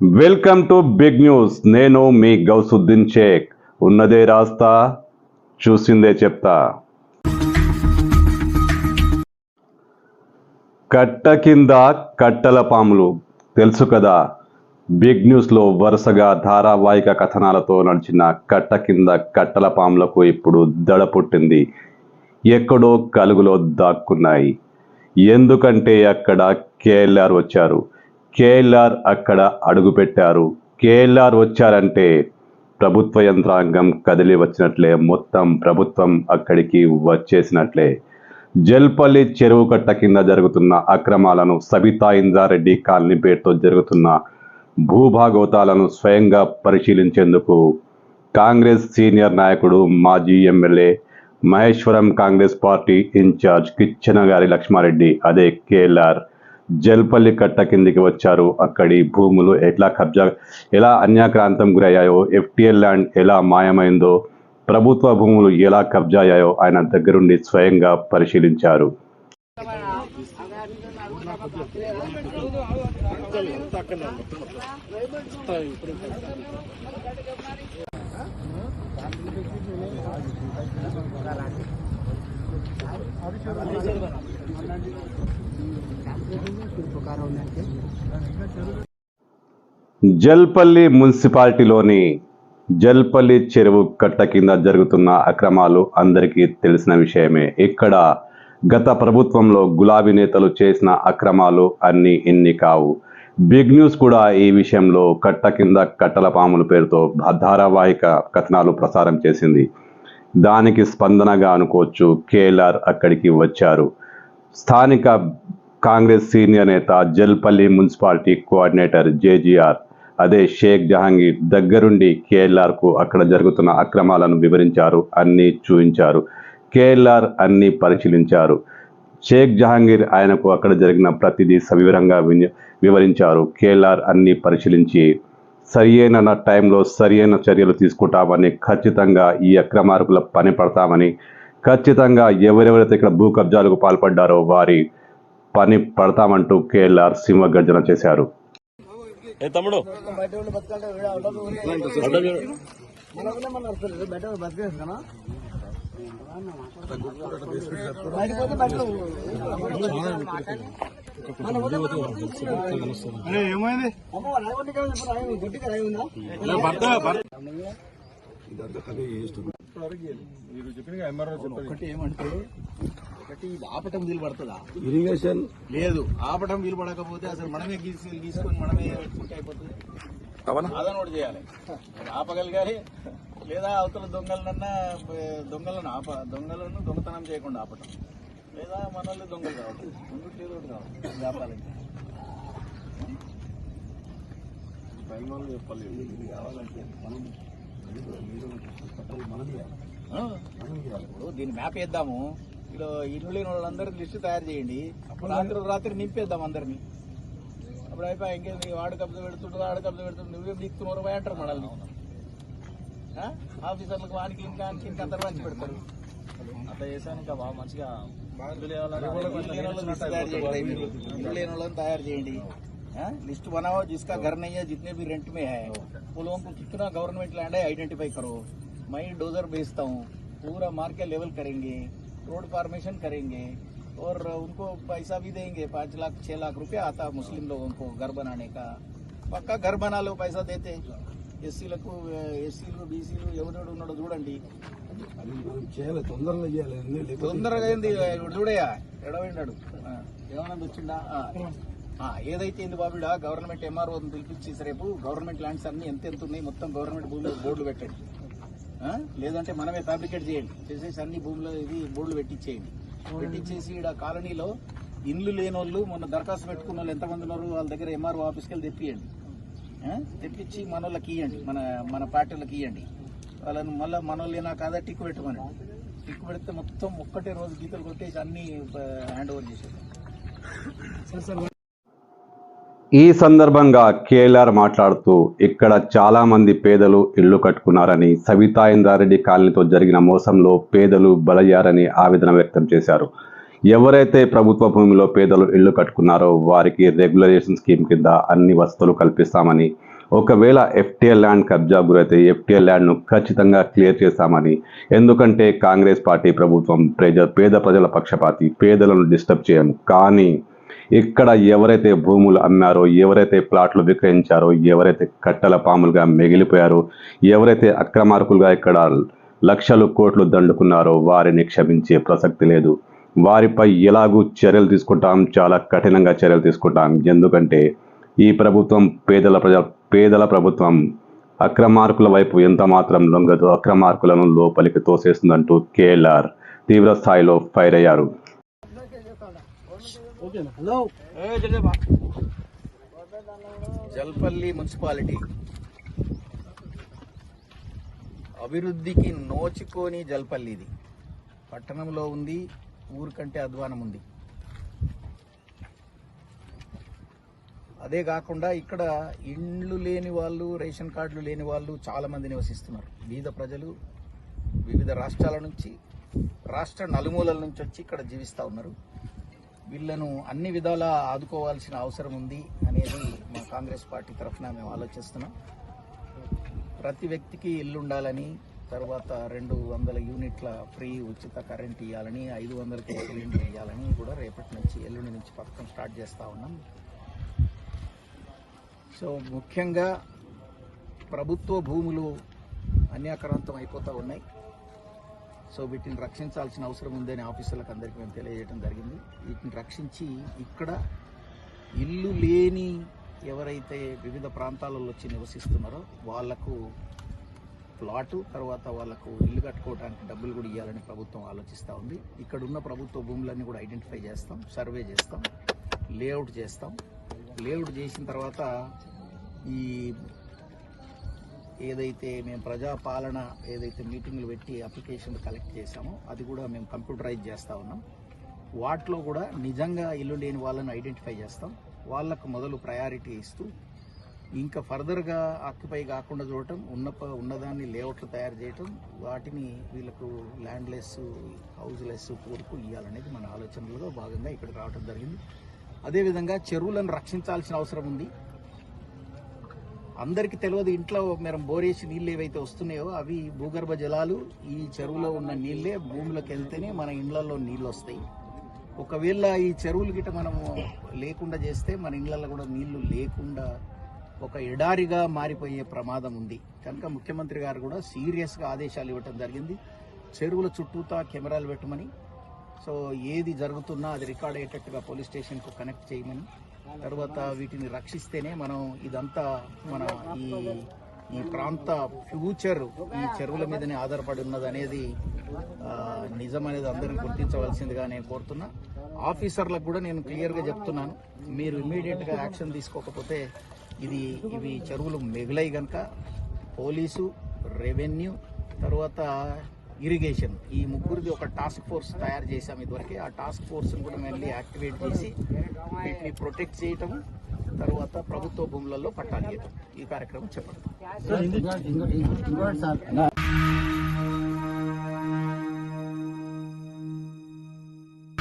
Welcome to big news. నేను మీ గౌసుద్దీన్ షేక్. ఉన్నదే రాస్తా, చూసిందే చెప్తా. కట్ట కింద కట్టల పాములు తెలుసు కదా. బిగ్ న్యూస్లో వరుసగా ధారావాహిక కథనాలతో నడిచిన కట్ట కింద కట్టల పాములకు ఇప్పుడు దడ పుట్టింది. ఎక్కడో కలుగులో దాక్కున్నాయి. ఎందుకంటే అక్కడ కేఎల్ఆర్ వచ్చారు. కేఎల్ఆర్ అక్కడ అడుగుపెట్టారు. కేఎల్ఆర్ వచ్చారంటే ప్రభుత్వ యంత్రాంగం కదిలి వచ్చినట్లే, మొత్తం ప్రభుత్వం అక్కడికి వచ్చేసినట్లే. జల్పల్లి చెరువు కట్ట కింద జరుగుతున్న అక్రమాలను, సబితా ఇంద్రారెడ్డి కాలనీ పేరుతో జరుగుతున్న భూభాగవతాలను స్వయంగా పరిశీలించేందుకు కాంగ్రెస్ సీనియర్ నాయకుడు, మాజీ MLA, Maheshwaram Congress party incharge Kichchenagari Laxma Reddy, అదే కేఎల్ఆర్, జల్పల్లి కట్ట కిందికి వచ్చారు. అక్కడి భూములు ఎలా అన్యాక్రాంతం గురయ్యాయో, ఎఫ్టీఎల్ ల్యాండ్ ఎలా మాయమైందో, ప్రభుత్వ భూములు ఎలా కబ్జా అయ్యాయో ఆయన దగ్గరుండి స్వయంగా పరిశీలించారు. జల్పల్లి మున్సిపాలిటీలోని జల్పల్లి చెరువు కట్ట కింద జరుగుతున్న అక్రమాలు అందరికీ తెలిసిన విషయమే. ఇక్కడ గత ప్రభుత్వంలో గులాబీ నేతలు చేసిన అక్రమాలు అన్ని ఇన్ని కావు. బిగ్ న్యూస్ కూడా ఈ విషయంలో కట్ట కింద కట్టల పాముల పేరుతో ధారావాహిక కథనాలు ప్రసారం చేసింది. దానికి స్పందనగా అనుకోవచ్చు, కేఎల్ఆర్ అక్కడికి వచ్చారు. స్థానిక కాంగ్రెస్ సీనియర్ నేత, జల్పల్లి మున్సిపాలిటీ కోఆర్డినేటర్ జేజీఆర్, అదే షేక్ జహాంగీర్ దగ్గరుండి కేఎల్ఆర్కు అక్కడ జరుగుతున్న అక్రమాలను వివరించారు, అన్నీ చూపించారు. కేఎల్ఆర్ అన్నీ పరిశీలించారు. షేక్ జహాంగీర్ ఆయనకు అక్కడ జరిగిన ప్రతిదీ సవివరంగా వివరించారు. కేఎల్ఆర్ అన్నీ పరిశీలించి సరియైన టైంలో సరియైన చర్యలు తీసుకుంటామని, ఖచ్చితంగా ఈ అక్రమార్కుల పని పడతామని, ఖచ్చితంగా ఎవరెవరైతే ఇక్కడ భూ కబ్జాలకు పాల్పడ్డారో వారి పని పడతామంటూ కేఎల్ఆర్ సింహగర్జన చేశారు. తమ్ముడు ఏమైంది మీరు చెప్పిన ఒకటి ఏమంటారు, ఒకటి ఆపటం వీలు పడుతుందా? ఇరిగేషన్ లేదు, ఆపటం వీలు పడకపోతే అసలు మనమే గీసుకొని మనమే పెట్టుకుంటే అయిపోతుంది. అదని ఒకటి చేయాలి, ఆపగలిగాలి. లేదా అవతల దొంగలను దొంగతనం చేయకుండా ఆపటం, లేదా మనల్ని దొంగలు కావాలి, ముందు ఒకటి కావాలి వ్యాపారానికి. పైన వాళ్ళు చెప్పాలి, ఇది కావాలంటే మనం ఇప్పుడు దీన్ని మ్యాప్ వేద్దాము. ఇలా ఇల్లు లేని వాళ్ళందరికీ లిస్టు తయారు చేయండి, రాత్రి నింపేద్దాం అందరినీ. అప్పుడు అయిపోయి ఇంకేంది, వాడు కబ్జా పెడుతుంటుంది, ఆడ కబ్జా పెడుతుంది, నువ్వేం దిక్కున్నారు పోయి అంటారు మనల్ని. ఆఫీసర్లకు వానికి ఇంకా అందరు మంచి పెడతారు. అట్లా చేశాను. ఇంకా బాగా మంచిగా ఇల్లు లేని వాళ్ళని తయారు చేయండి. लिस्ट बनाओ जिसका घर नहीं है, जितने भी रेंट में है वो लोगों को कितना गवर्नमेंट लैंड है आइडेंटिफाई करो. मैं डोजर भेजता हूँ, पूरा मार के लेवल करेंगे, रोड फॉर्मेशन करेंगे और उनको पैसा भी देंगे. 5 लाख 6 लाख रुपया आता मुस्लिम लोगों को घर बनाने का. पक्का घर बना लो, पैसा देते. ఎస్సీలకు బీసీలు ఎవరెవడు ఉన్నాడో చూడండి. తొందరగా ఏంది చూడయా, ఎడవైనాడు ఏమన్నా వచ్చిందా? ఏదైతే ఇంది బాబుడ గవర్నమెంట్ ఎంఆర్ఓని పిలిపించేసి రేపు గవర్నమెంట్ ల్యాండ్స్ అన్ని ఎంత ఉన్నాయి మొత్తం గవర్నమెంట్ భూములు బోర్డులు పెట్టండి. లేదంటే మనమే ఫ్యాబ్రికేట్ చేయండి, చేసేసి అన్ని భూములు ఇది బోర్డులు పెట్టించేయండి. పెట్టించేసి ఇక్కడ కాలనీలో ఇండ్లు లేని వాళ్ళు మొన్న దరఖాస్తు పెట్టుకున్న వాళ్ళు ఎంతమంది ఉన్నారు వాళ్ళ దగ్గర ఎంఆర్ఓ ఆఫీస్కి వెళ్ళి తెప్పియండి. తెప్పించి మన వాళ్ళకి ఇవ్వండి, మన పార్టీలకు ఇవ్వండి. వాళ్ళని మళ్ళీ మన వాళ్ళు ఏనా కాదా టిక్కు పెట్టమని. టిక్కు పెడితే మొత్తం ఒక్కటే రోజు గీతలు కొట్టేసి అన్ని హ్యాండ్ ఓవర్ చేసేది. ఈ సందర్భంగా కేఎల్ఆర్ మాట్లాడుతూ ఇక్కడ చాలా మంది పేదలు ఇళ్లు కట్టుకున్నారని, సబితా ఇంద్రారెడ్డి కాలనీతో జరిగిన మోసంలో పేదలు బలయ్యారని ఆవేదన వ్యక్తం చేశారు. ఎవరైతే ప్రభుత్వ భూమిలో పేదలు ఇళ్లు కట్టుకున్నారో వారికి రెగ్యులరైజేషన్ స్కీమ్ కింద అన్ని వసతులు కల్పిస్తామని, ఒకవేళ ఎఫ్టీఎల్ ల్యాండ్ కబ్జా గురైతే ఎఫ్టీఎల్ ల్యాండ్ను ఖచ్చితంగా క్లియర్ చేస్తామని, ఎందుకంటే కాంగ్రెస్ పార్టీ ప్రభుత్వం పేద ప్రజల పక్షపాతి, పేదలను డిస్టర్బ్ చేయము. కానీ ఇక్కడ ఎవరైతే భూములు అమ్మారో, ఎవరైతే ప్లాట్లు విక్రయించారో, ఎవరైతే కట్టల పాములుగా మిగిలిపోయారో, ఎవరైతే అక్రమార్కులుగా ఇక్కడ లక్షలు కోట్లు దండుకున్నారో వారిని క్షమించే ప్రసక్తి లేదు. వారిపై ఎలాగూ చర్యలు తీసుకుంటాం, చాలా కఠినంగా చర్యలు తీసుకుంటాం. ఎందుకంటే ఈ ప్రభుత్వం పేదల ప్రభుత్వం. అక్రమార్కుల వైపు ఎంత మాత్రం లొంగదు, అక్రమార్కులను లోపలికి తోసేస్తుందంటూ కేఎల్ఆర్ తీవ్ర స్థాయిలో ఫైర్ అయ్యారు. జల్పల్లి మున్సిపాలిటీ అభివృద్ధికి నోచుకోని జల్పల్లి ఇది. పట్టణంలో ఉంది, ఊరికంటే అధ్వానం ఉంది. అదే కాకుండా ఇక్కడ ఇండ్లు లేని వాళ్ళు, రేషన్ కార్డులు లేని వాళ్ళు చాలా మంది నివసిస్తున్నారు. బీద ప్రజలు వివిధ రాష్ట్రాల నుంచి, రాష్ట్ర నలుమూలల నుంచి వచ్చి ఇక్కడ జీవిస్తూ ఉన్నారు. వీళ్ళను అన్ని విధాలా ఆదుకోవాల్సిన అవసరం ఉంది అనేది మా కాంగ్రెస్ పార్టీ తరఫున మేము ఆలోచిస్తున్నాం. ప్రతి వ్యక్తికి ఇల్లు ఉండాలని, తర్వాత 200 యూనిట్ల ఫ్రీ ఉచిత కరెంట్ ఇవ్వాలని, 500 సిలిండర్ ఇవ్వాలని కూడా రేపటి నుంచి, ఎల్లుండి నుంచి పథకం స్టార్ట్ చేస్తూ ఉన్నాం. సో ముఖ్యంగా ప్రభుత్వ భూములు అన్యాక్రాంతం అయిపోతూ ఉన్నాయి. సో వీటిని రక్షించాల్సిన అవసరం ఉందని ఆఫీసర్లకు అందరికీ మేము తెలియజేయడం జరిగింది. వీటిని రక్షించి ఇక్కడ ఇల్లు లేని ఎవరైతే వివిధ ప్రాంతాలలో వచ్చి నివసిస్తున్నారో వాళ్లకు ప్లాటు, తర్వాత వాళ్ళకు ఇల్లు కట్టుకోవడానికి డబ్బులు కూడా ఇవ్వాలని ప్రభుత్వం ఆలోచిస్తూ ఉంది. ఇక్కడ ఉన్న ప్రభుత్వ భూములన్నీ కూడా ఐడెంటిఫై చేస్తాం, సర్వే చేస్తాం, లేఅవుట్ చేస్తాం. లేఅవుట్ చేసిన తర్వాత ఈ ఏదైతే మేము ప్రజాపాలన ఏదైతే మీటింగ్లు పెట్టి అప్లికేషన్లు కలెక్ట్ చేశామో అది కూడా మేము కంప్యూటరైజ్ చేస్తూ ఉన్నాం. వాటిలో కూడా నిజంగా ఇల్లు లేని వాళ్ళని ఐడెంటిఫై చేస్తాం. వాళ్ళకు మొదలు ప్రయారిటీ ఇస్తూ ఇంకా ఫర్దర్గా ఆక్యుపై కాకుండా చూడటం, ఉన్నదాన్ని లేఅవుట్లు తయారు చేయటం, వాటిని వీళ్ళకు ల్యాండ్లెస్, హౌస్లెస్, పూర్కు ఇవ్వాలనేది మన ఆలోచనలో భాగంగా ఇక్కడికి రావడం జరిగింది. అదేవిధంగా చెరువులను రక్షించాల్సిన అవసరం ఉంది. అందరికీ తెలియదు, ఇంట్లో మేము బోరేసి నీళ్ళు ఏవైతే వస్తున్నాయో అవి భూగర్భ జలాలు. ఈ చెరువులో ఉన్న నీళ్ళే భూమిలోకి వెళ్తేనే మన ఇళ్లలో నీళ్ళు వస్తాయి. ఒకవేళ ఈ చెరువులు గిట్ట మనము లేకుండా చేస్తే మన ఇళ్లలో కూడా నీళ్లు లేకుండా ఒక ఎడారిగా మారిపోయే ప్రమాదం ఉంది. కనుక ముఖ్యమంత్రి గారు కూడా సీరియస్గా ఆదేశాలు ఇవ్వటం జరిగింది. చెరువుల చుట్టూతా కెమెరాలు పెట్టమని, సో ఏది జరుగుతున్నా అది రికార్డ్ అయ్యేటట్టుగా పోలీస్ స్టేషన్కు కనెక్ట్ చేయమని, తర్వాత వీటిని రక్షిస్తేనే మనం ఇదంతా మన ఈ ప్రాంత ఫ్యూచర్ ఈ చెరువుల మీదనే ఆధారపడి ఉన్నది అనేది నిజం అనేది అందరినీ గుర్తించవలసిందిగా నేను కోరుతున్నా. ఆఫీసర్లకు కూడా నేను క్లియర్గా చెప్తున్నాను, మీరు ఇమ్మీడియట్గా యాక్షన్ తీసుకోకపోతే ఇవి చెరువులు మిగిలాయి కనుక పోలీసు, రెవెన్యూ, తర్వాత ఇరిగేషన్, ఈ ముగ్గురిది ఒక టాస్క్ ఫోర్స్ తయారు చేశాము ఇదివరకే. ఆ టాస్క్ ఫోర్స్ని కూడా మళ్ళీ యాక్టివేట్ చేసి వీటిని ప్రొటెక్ట్ చేయటం, తర్వాత ప్రభుత్వ భూములలో పట్టాలు ఇవ్వటం, ఈ కార్యక్రమం చేపడతాం.